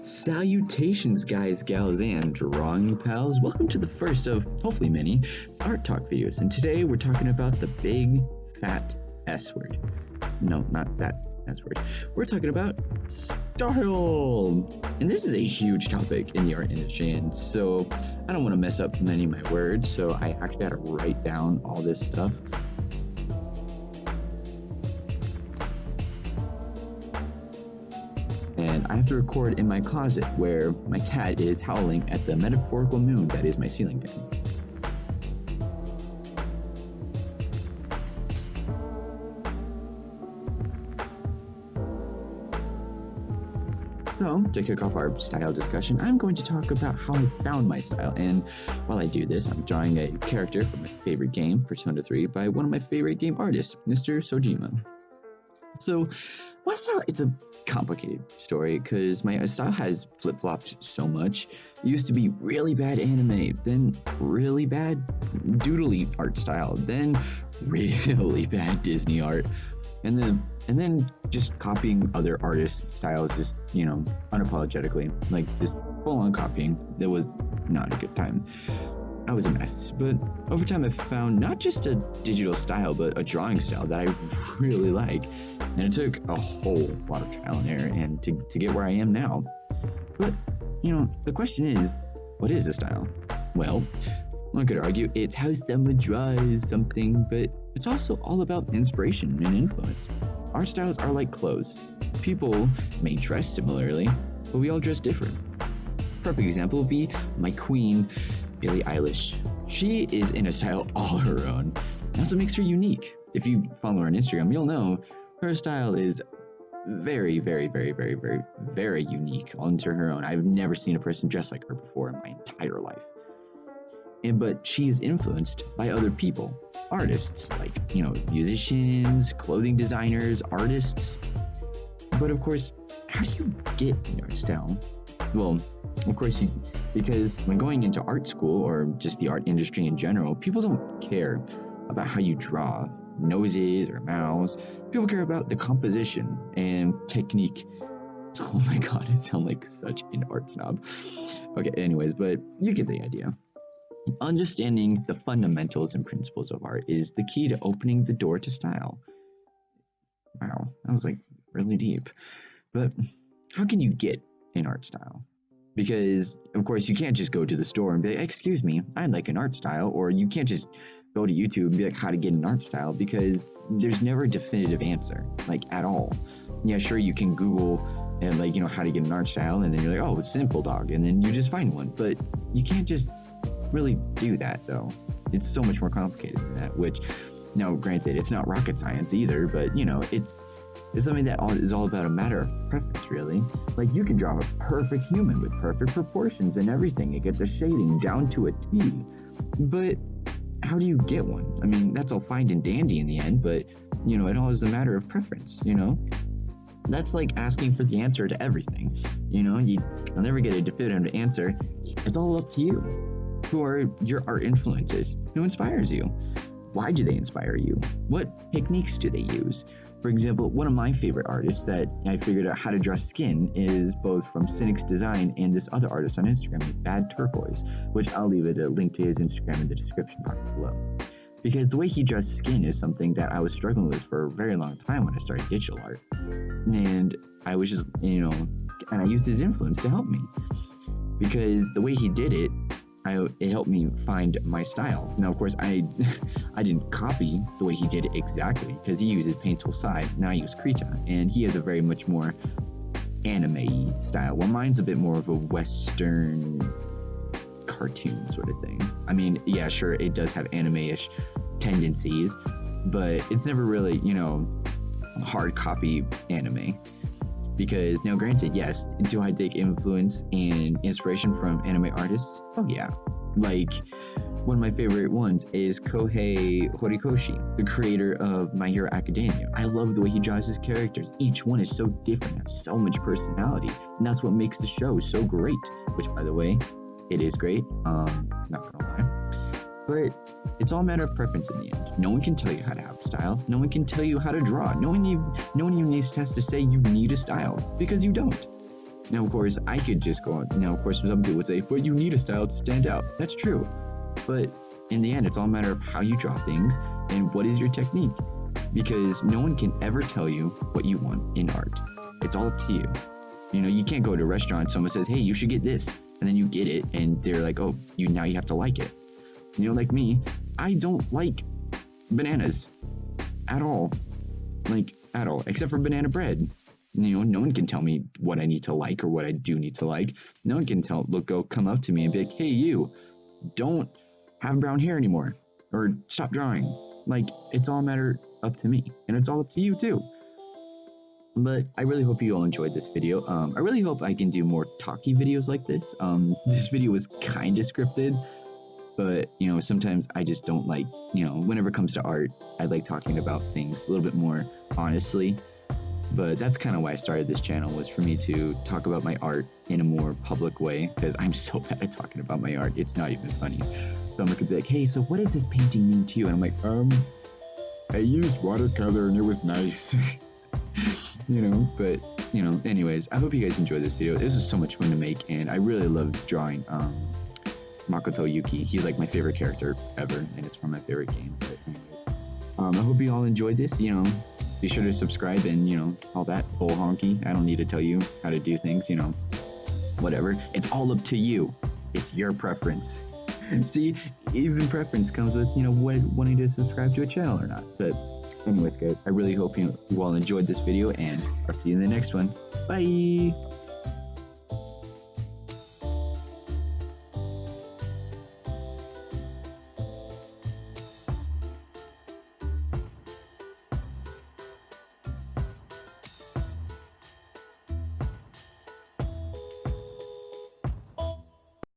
Salutations, guys, gals, and drawing pals. Welcome to the first of hopefully many art talk videos. And today we're talking about the big fat S word. No, not that S word. We're talking about style. And this is a huge topic in the art industry. And so I don't want to mess up many of my words. So I actually had to write down all this stuff. And I have to record in my closet where my cat is howling at the metaphorical moon that is my ceiling fan. So, to kick off our style discussion, I'm going to talk about how I found my style. And while I do this, I'm drawing a character from my favorite game, Persona 3, by one of my favorite game artists, Mr. Sojima. So, my style, it's a complicated story because my style has flip-flopped so much. It used to be really bad anime, then really bad doodly art style, then really bad Disney art, and then just copying other artists' styles, just, unapologetically, like just full-on copying. It was not a good time. I was a mess, but over time I found not just a digital style, but a drawing style that I really like. And it took a whole lot of trial and error and to get where I am now. But, the question is, what is a style? Well, one could argue it's how someone draws something, but it's also all about inspiration and influence. Our styles are like clothes. People may dress similarly, but we all dress different. Perfect example would be my queen, Billie Eilish. She is in a style all her own. That's what makes her unique. If you follow her on Instagram, you'll know her style is very, very, very, very, very, very unique onto her own. I've never seen a person dressed like her before in my entire life. But she is influenced by other people, artists, like, musicians, clothing designers, artists. But of course, how do you get your style? Well, of course, because when going into art school or just the art industry in general, people don't care about how you draw noses or mouths. People care about the composition and technique. Oh my god, I sound like such an art snob. Okay, anyways, but you get the idea. Understanding the fundamentals and principles of art is the key to opening the door to style. Wow, that was like really deep. But how can you get an art style? Because, of course, you can't just go to the store and be like, excuse me, I'd like an art style. Or you can't just go to YouTube and be like, how to get an art style, because there's never a definitive answer, like, at all. Yeah, sure, you can Google and, like, how to get an art style, and then you're like, oh, it's simple, dog, and then you just find one. But you can't just really do that, though. It's so much more complicated than that, which, now, granted, it's not rocket science either, but, it's something that is all about a matter of preference, really. Like, you can draw a perfect human with perfect proportions and everything. You get the shading down to a T. But how do you get one? I mean, that's all fine and dandy in the end, but, it all is a matter of preference, That's like asking for the answer to everything. You'll never get a definitive answer. It's all up to you. Who are your art influences? Who inspires you? Why do they inspire you? What techniques do they use? For example, one of my favorite artists that I figured out how to draw skin is both from Cynic's Design and this other artist on Instagram, badturqoise, which I'll leave a link to his Instagram in the description box below. Because the way he draws skin is something that I was struggling with for a very long time when I started digital art. And I was just, and I used his influence to help me. Because the way he did it, it helped me find my style. Now, of course, I didn't copy the way he did it exactly, because he uses Paint Tool Side, and I use Krita, and he has a very much more anime-y style, while mine's a bit more of a Western cartoon sort of thing. I mean, yeah, sure, it does have anime-ish tendencies, but it's never really, hard copy anime. Because, now granted, yes, do I take influence and inspiration from anime artists? Oh yeah. Like, one of my favorite ones is Kohei Horikoshi, the creator of My Hero Academia. I love the way he draws his characters. Each one is so different, has so much personality, and that's what makes the show so great. Which, by the way, it is great, not gonna lie. But it's all a matter of preference in the end. No one can tell you how to have a style. No one can tell you how to draw. No one even has to say you need a style, because you don't. Now, of course, I could just go on. Now, of course, some people would say, but you need a style to stand out. That's true. But in the end, it's all a matter of how you draw things and what is your technique. Because no one can ever tell you what you want in art. It's all up to you. You know, you can't go to a restaurant and someone says, hey, you should get this. And then you get it and they're like, oh, now you have to like it. You know, like me, I don't like bananas at all. Like, at all. Except for banana bread. You know, no one can tell me what I need to like or what I do need to like. No one can come up to me and be like, hey, you, don't have brown hair anymore. Or stop drawing. Like, it's all a matter up to me. And it's all up to you, too. But I really hope you all enjoyed this video. I really hope I can do more talky videos like this. This video was kind of scripted. But, you know, sometimes I just don't like, you know, whenever it comes to art, I like talking about things a little bit more honestly. But that's kind of why I started this channel, was for me to talk about my art in a more public way, because I'm so bad at talking about my art, it's not even funny. So I'm gonna be like, hey, so what does this painting mean to you? And I'm like, I used watercolor and it was nice. You know, but, you know, anyways, I hope you guys enjoyed this video. This was so much fun to make, and I really love drawing Makoto Yuki. He's like my favorite character ever, and it's from my favorite game. But anyways, I hope you all enjoyed this. You know, be sure to subscribe and, you know, all that bull honky. I don't need to tell you how to do things, you know, whatever. It's all up to you. It's your preference. See, even preference comes with, you know, wanting to subscribe to a channel or not. But anyways, guys, I really hope you all enjoyed this video, and I'll see you in the next one. Bye!